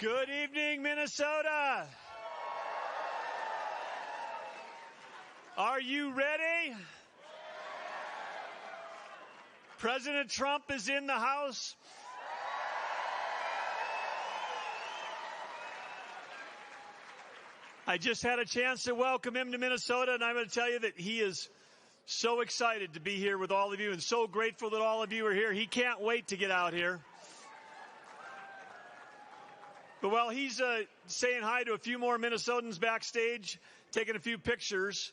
Good evening, Minnesota. Are you ready? President Trump is in the house. I just had a chance to welcome him to Minnesota, and I'm going to tell you that he is so excited to be here with all of you and so grateful that all of you are here. He can't wait to get out here. But while he's saying hi to a few more Minnesotans backstage, taking a few pictures,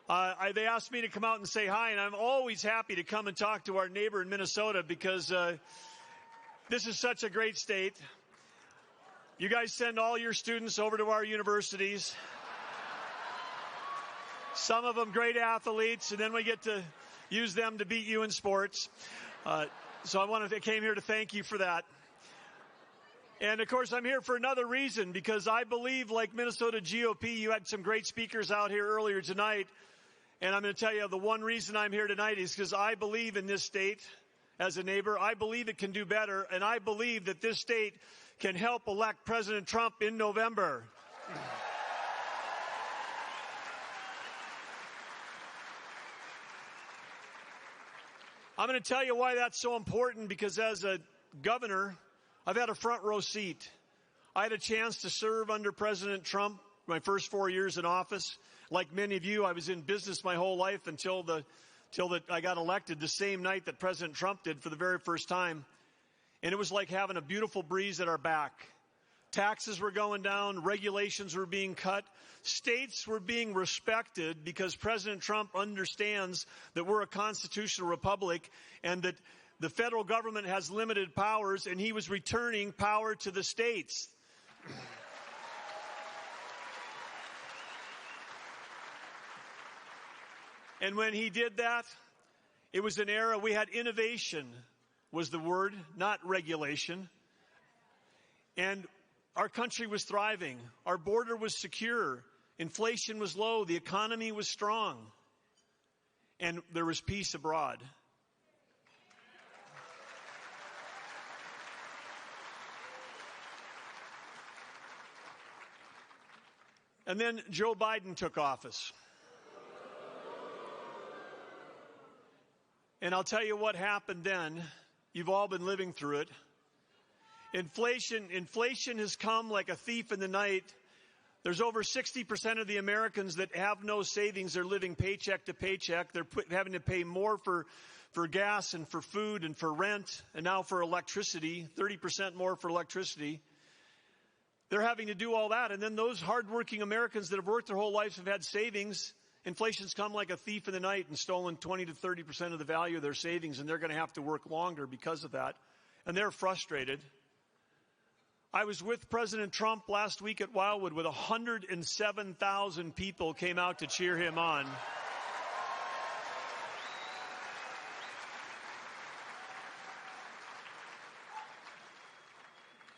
they asked me to come out and say hi, and I'm always happy to come and talk to our neighbor in Minnesota because this is such a great state. You guys send all your students over to our universities. Some of them great athletes, and then we get to use them to beat you in sports. So I came here to thank you for that. And, of course, I'm here for another reason, because I believe, like Minnesota GOP, you had some great speakers out here earlier tonight. And I'm going to tell you the one reason I'm here tonight is because I believe in this state as a neighbor. I believe it can do better, and I believe that this state can help elect President Trump in November. I'm going to tell you why that's so important, because as a governor, I've had a front row seat. I had a chance to serve under President Trump my first 4 years in office. Like many of you, I was in business my whole life until I got elected the same night that President Trump did for the very first time. And it was like having a beautiful breeze at our back. Taxes were going down, regulations were being cut, states were being respected because President Trump understands that we're a constitutional republic and that the federal government has limited powers, and he was returning power to the states. And when he did that, it was an era we had innovation was the word, not regulation. And our country was thriving. Our border was secure. Inflation was low. The economy was strong. And there was peace abroad. And then Joe Biden took office. And I'll tell you what happened then. You've all been living through it. Inflation has come like a thief in the night. There's over 60% of the Americans that have no savings. They're living paycheck to paycheck. They're having to pay more for gas and for food and for rent and now for electricity, 30% more for electricity. They're having to do all that. And then those hardworking Americans that have worked their whole lives have had savings. Inflation's come like a thief in the night and stolen 20 to 30% of the value of their savings, and they're going to have to work longer because of that. And they're frustrated. I was with President Trump last week at Wildwood with 107,000 people came out to cheer him on.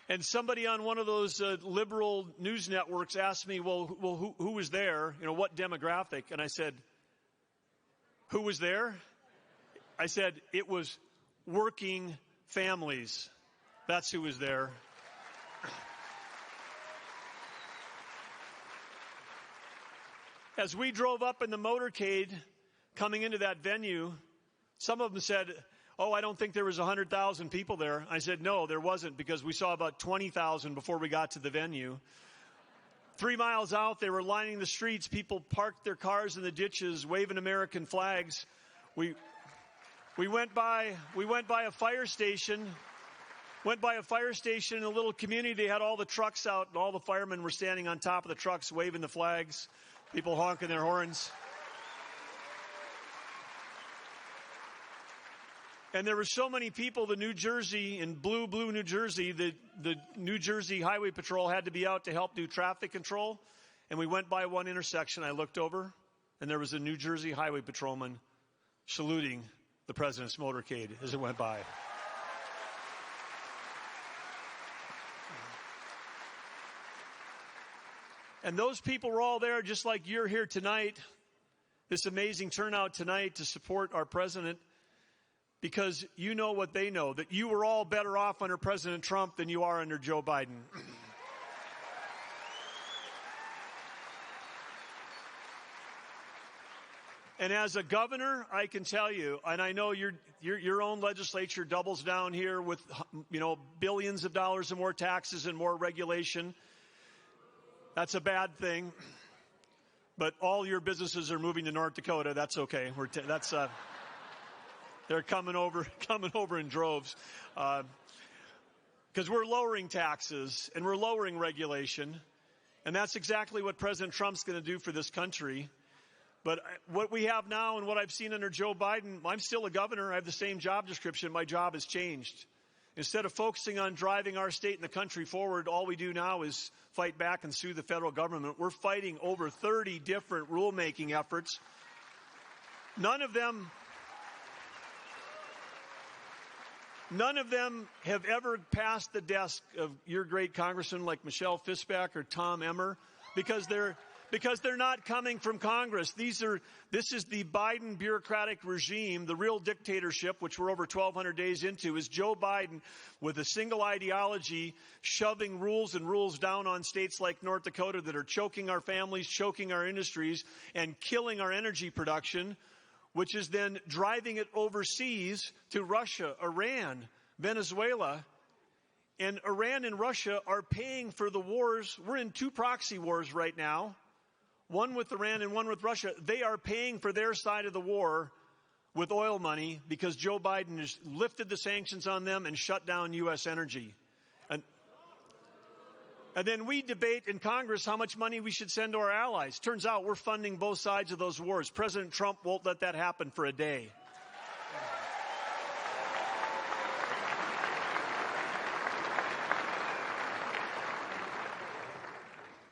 And somebody on one of those liberal news networks asked me, well, who was there? You know, what demographic? And I said, who was there? I said, it was working families. That's who was there. As we drove up in the motorcade coming into that venue, some of them said, oh, I don't think there was 100,000 people there. I said, no, there wasn't, because we saw about 20,000 before we got to the venue. 3 miles out, they were lining the streets. People parked their cars in the ditches, waving American flags. We went by a fire station. Went by a fire station in a little community. They had all the trucks out, and all the firemen were standing on top of the trucks, waving the flags, people honking their horns. And there were so many people, the New Jersey, in blue New Jersey, the New Jersey Highway Patrol had to be out to help do traffic control. And we went by one intersection. I looked over, and there was a New Jersey Highway Patrolman saluting the president's motorcade as it went by. And those people were all there just like you're here tonight, this amazing turnout tonight to support our president. Because you know what they know, that you were all better off under President Trump than you are under Joe Biden. And as a governor, I can tell you, and I know your own legislature doubles down here with, billions of dollars and more taxes and more regulation. That's a bad thing. But all your businesses are moving to North Dakota. That's okay. They're coming over in droves. Because we're lowering taxes and we're lowering regulation. And that's exactly what President Trump's going to do for this country. But what we have now and what I've seen under Joe Biden, I'm still a governor. I have the same job description. My job has changed. Instead of focusing on driving our state and the country forward, all we do now is fight back and sue the federal government. We're fighting over 30 different rulemaking efforts. None of them have ever passed the desk of your great congressmen like Michelle Fischbach or Tom Emmer because they're not coming from Congress. This is the Biden bureaucratic regime, the real dictatorship, which we're over 1,200 days into, is Joe Biden with a single ideology shoving rules and rules down on states like North Dakota that are choking our families, choking our industries, and killing our energy production, which is then driving it overseas to Russia, Iran, Venezuela. And Iran and Russia are paying for the wars. We're in 2 proxy wars right now, one with Iran and one with Russia. They are paying for their side of the war with oil money because Joe Biden has lifted the sanctions on them and shut down U.S. energy. And then we debate in Congress how much money we should send to our allies. Turns out we're funding both sides of those wars. President Trump won't let that happen for a day.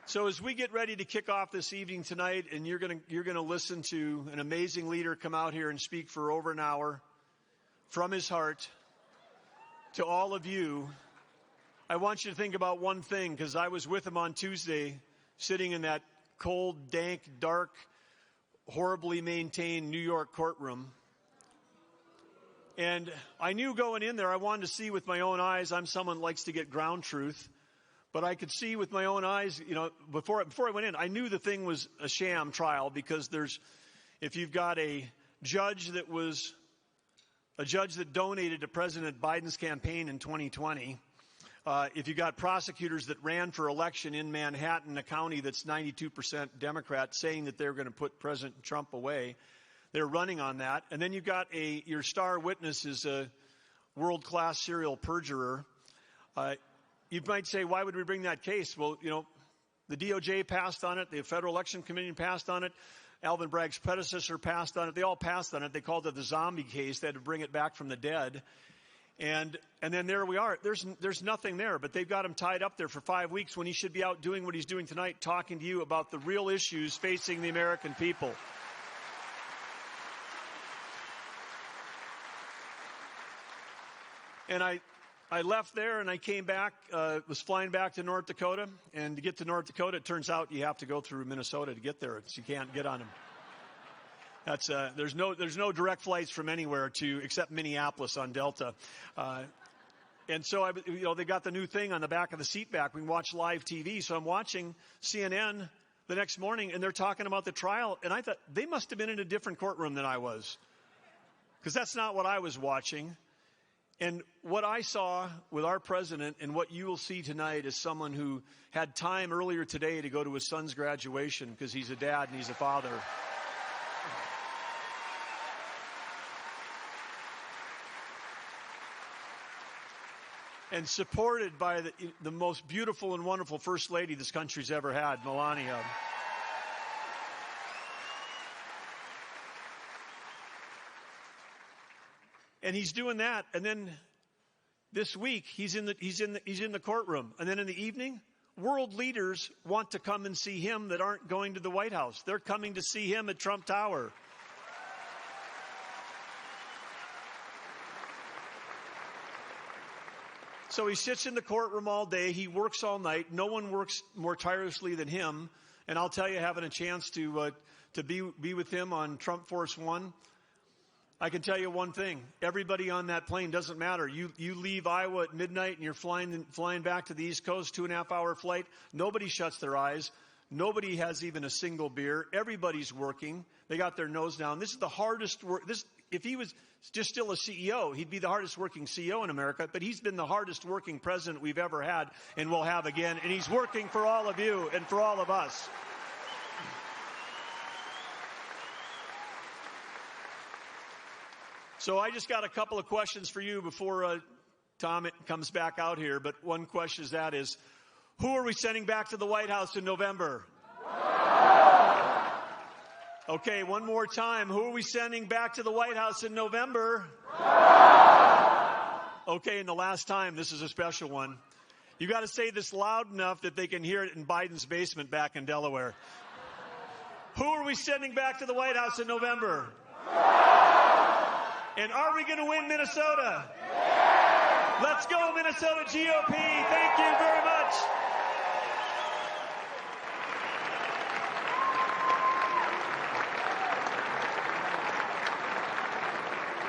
So as we get ready to kick off this evening tonight, and you're going to listen to an amazing leader come out here and speak for over an hour from his heart to all of you, I want you to think about one thing, because I was with him on Tuesday, sitting in that cold, dank, dark, horribly maintained New York courtroom. And I knew going in there, I wanted to see with my own eyes. I'm someone that likes to get ground truth. But I could see with my own eyes, before I went in, I knew the thing was a sham trial, because if you've got a judge that donated to President Biden's campaign in 2020, if you got prosecutors that ran for election in Manhattan, a county that's 92% Democrat, saying that they're going to put President Trump away, they're running on that. And then you've got your star witness is a world-class serial perjurer. You might say, why would we bring that case? Well, the DOJ passed on it. The Federal Election Commission passed on it. Alvin Bragg's predecessor passed on it. They all passed on it. They called it the zombie case. They had to bring it back from the dead. And then there we are. There's nothing there, but they've got him tied up there for 5 weeks when he should be out doing what he's doing tonight, talking to you about the real issues facing the American people. And I left there and I came back, was flying back to North Dakota. And to get to North Dakota, it turns out you have to go through Minnesota to get there. So you can't get on them. There's no direct flights from anywhere except Minneapolis on Delta. And so they got the new thing on the back of the seat back. We can watch live TV. So I'm watching CNN the next morning and they're talking about the trial. And I thought they must have been in a different courtroom than I was, because that's not what I was watching. And what I saw with our president and what you will see tonight is someone who had time earlier today to go to his son's graduation, because he's a dad and he's a father. And supported by the most beautiful and wonderful first lady this country's ever had, Melania. And he's doing that, and then this week he's in the courtroom, and then in the evening, world leaders want to come and see him that aren't going to the White House. They're coming to see him at Trump Tower. So he sits in the courtroom all day. He works all night. No one works more tirelessly than him. And I'll tell you, having a chance to be with him on Trump Force One, I can tell you one thing. Everybody on that plane, doesn't matter. You leave Iowa at midnight and you're flying back to the East Coast, 2.5-hour flight. Nobody shuts their eyes. Nobody has even a single beer. Everybody's working. They got their nose down. This is the hardest work. If he was just still a CEO, he'd be the hardest working CEO in America, but he's been the hardest working president we've ever had and will have again, and he's working for all of you and for all of us. So I just got a couple of questions for you before Tom comes back out here, but one question is, who are we sending back to the White House in November? Okay, one more time. Who are we sending back to the White House in November? Okay, and the last time, this is a special one. You got to say this loud enough that they can hear it in Biden's basement back in Delaware. Who are we sending back to the White House in November? And are we going to win Minnesota? Let's go, Minnesota GOP. Thank you very much.